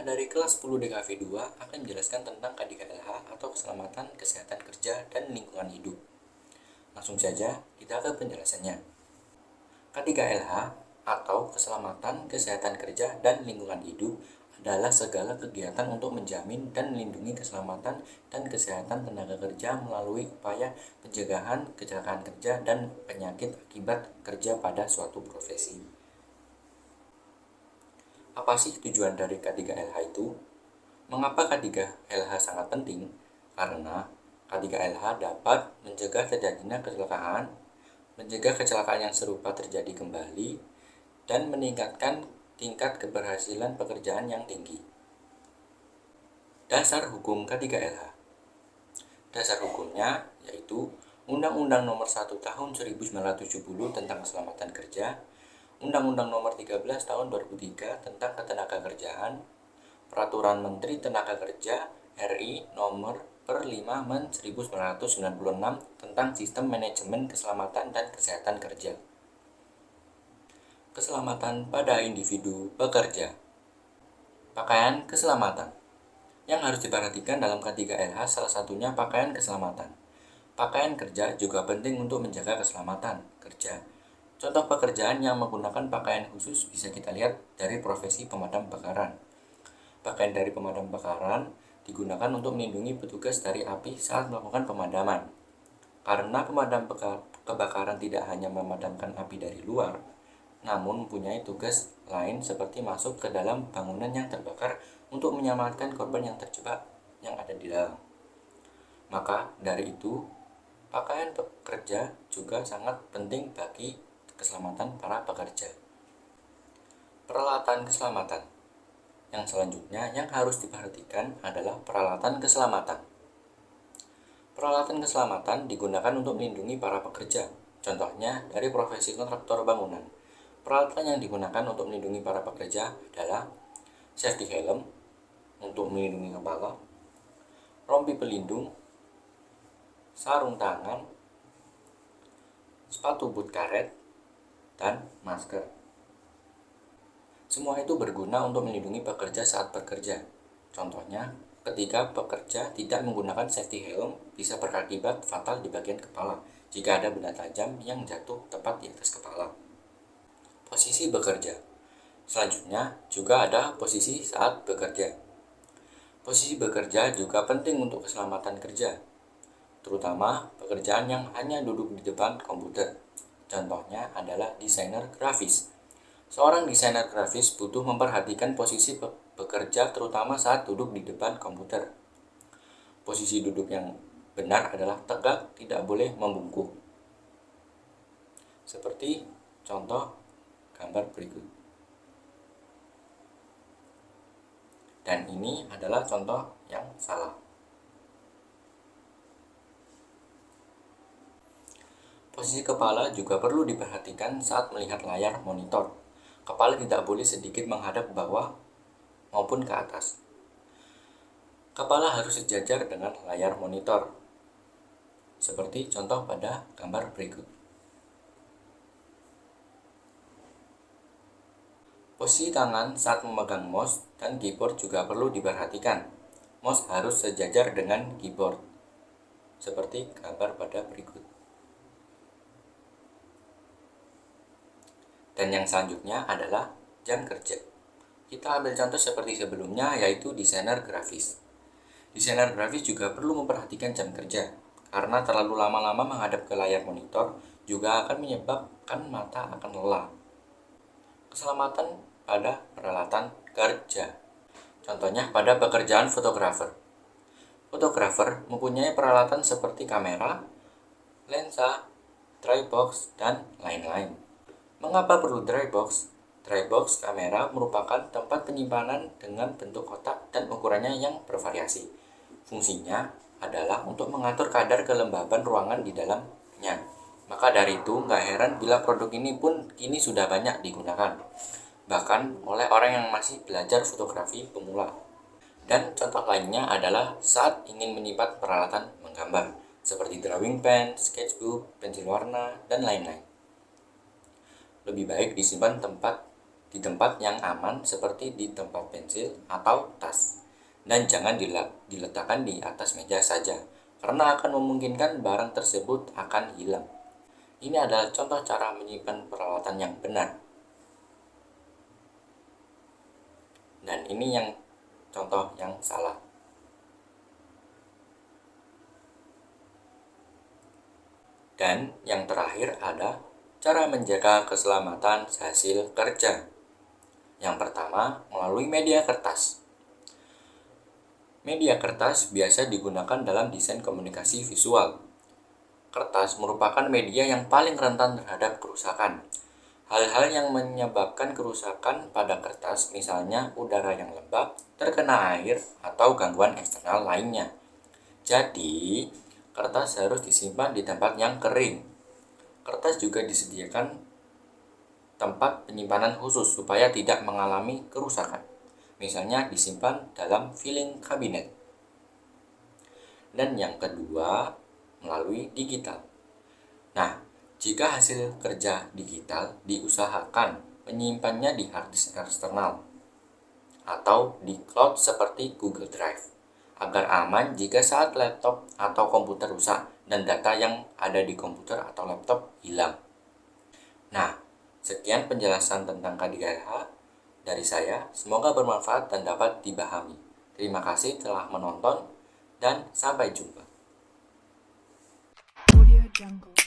dari kelas 10 DKV 2 akan menjelaskan tentang K3LH atau Keselamatan Kesehatan Kerja dan Lingkungan Hidup. Langsung saja kita ke penjelasannya. K3LH atau Keselamatan Kesehatan Kerja dan Lingkungan Hidup adalah segala kegiatan untuk menjamin dan melindungi keselamatan dan kesehatan tenaga kerja melalui upaya pencegahan kecelakaan kerja dan penyakit akibat kerja pada suatu profesi. Apa sih tujuan dari K3LH itu? Mengapa K3LH sangat penting? Karena K3LH dapat mencegah terjadinya kecelakaan, mencegah kecelakaan yang serupa terjadi kembali, dan meningkatkan tingkat keberhasilan pekerjaan yang tinggi. Dasar hukum K3LH. Dasar hukumnya yaitu Undang-Undang Nomor 1 Tahun 1970 tentang Keselamatan Kerja, Undang-Undang Nomor 13 Tahun 2003 tentang Ketenagakerjaan, Peraturan Menteri Tenaga Kerja RI Nomor per 5 Men 1996 tentang Sistem Manajemen Keselamatan dan Kesehatan Kerja. Keselamatan pada individu pekerja. Pakaian keselamatan. Yang harus diperhatikan dalam K3LH salah satunya pakaian keselamatan. Pakaian kerja juga penting untuk menjaga keselamatan kerja. Contoh pekerjaan yang menggunakan pakaian khusus bisa kita lihat dari profesi pemadam kebakaran. Pakaian dari pemadam kebakaran digunakan untuk melindungi petugas dari api saat melakukan pemadaman. Karena pemadam kebakaran tidak hanya memadamkan api dari luar, namun mempunyai tugas lain seperti masuk ke dalam bangunan yang terbakar untuk menyelamatkan korban yang terjebak yang ada di dalam. Maka dari itu, pakaian pekerja juga sangat penting bagi keselamatan para pekerja. Peralatan keselamatan. Yang selanjutnya yang harus diperhatikan adalah peralatan keselamatan. Peralatan keselamatan digunakan untuk melindungi para pekerja. Contohnya dari profesi kontraktor bangunan. Peralatan yang digunakan untuk melindungi para pekerja adalah safety helm untuk melindungi kepala, rompi pelindung, sarung tangan, sepatu boot karet, dan masker. Semua itu berguna untuk melindungi pekerja saat bekerja. Contohnya, ketika pekerja tidak menggunakan safety helm bisa berakibat fatal di bagian kepala jika ada benda tajam yang jatuh tepat di atas kepala. Posisi bekerja. Selanjutnya juga ada posisi saat bekerja. Posisi bekerja juga penting untuk keselamatan kerja, terutama pekerjaan yang hanya duduk di depan komputer. Contohnya adalah desainer grafis. Seorang desainer grafis butuh memperhatikan posisi bekerja terutama saat duduk di depan komputer. Posisi duduk yang benar adalah tegak, tidak boleh membungkuk. Seperti contoh gambar berikut. Dan ini adalah contoh yang salah. Posisi kepala juga perlu diperhatikan saat melihat layar monitor. Kepala tidak boleh sedikit menghadap ke bawah maupun ke atas. Kepala harus sejajar dengan layar monitor. Seperti contoh pada gambar berikut. Posisi tangan saat memegang mouse dan keyboard juga perlu diperhatikan. Mouse harus sejajar dengan keyboard. Seperti gambar pada berikut. Dan yang selanjutnya adalah jam kerja. Kita ambil contoh seperti sebelumnya, yaitu desainer grafis. Desainer grafis juga perlu memperhatikan jam kerja, karena terlalu lama-lama menghadap ke layar monitor juga akan menyebabkan mata akan lelah. Keselamatan pada peralatan kerja. Contohnya pada pekerjaan fotografer. Fotografer mempunyai peralatan seperti kamera, lensa, drybox, dan lain-lain. Mengapa perlu drybox? Drybox kamera merupakan tempat penyimpanan dengan bentuk kotak dan ukurannya yang bervariasi. Fungsinya adalah untuk mengatur kadar kelembaban ruangan di dalamnya. Maka dari itu, nggak heran bila produk ini pun kini sudah banyak digunakan, bahkan oleh orang yang masih belajar fotografi pemula. Dan contoh lainnya adalah saat ingin menyimpan peralatan menggambar, seperti drawing pen, sketchbook, pensil warna, dan lain-lain. Lebih baik disimpan tempat di tempat yang aman seperti di tempat pensil atau tas. Dan jangan diletakkan di atas meja saja, karena akan memungkinkan barang tersebut akan hilang. Ini adalah contoh cara menyimpan peralatan yang benar. Dan ini yang contoh yang salah. Dan yang terakhir ada cara menjaga keselamatan hasil kerja. Yang pertama, melalui media kertas. Media kertas biasa digunakan dalam desain komunikasi visual. Kertas merupakan media yang paling rentan terhadap kerusakan. Hal-hal yang menyebabkan kerusakan pada kertas, misalnya udara yang lembab, terkena air, atau gangguan eksternal lainnya. Jadi, kertas harus disimpan di tempat yang kering. Kertas juga disediakan tempat penyimpanan khusus supaya tidak mengalami kerusakan. Misalnya disimpan dalam filing kabinet. Dan yang kedua, melalui digital. Nah, jika hasil kerja digital, diusahakan menyimpannya di hard disk eksternal atau di cloud seperti Google Drive agar aman jika saat laptop atau komputer rusak dan data yang ada di komputer atau laptop hilang. Nah, sekian penjelasan tentang KDRH dari saya. Semoga bermanfaat dan dapat dipahami. Terima kasih telah menonton dan sampai jumpa. Audio Jungle.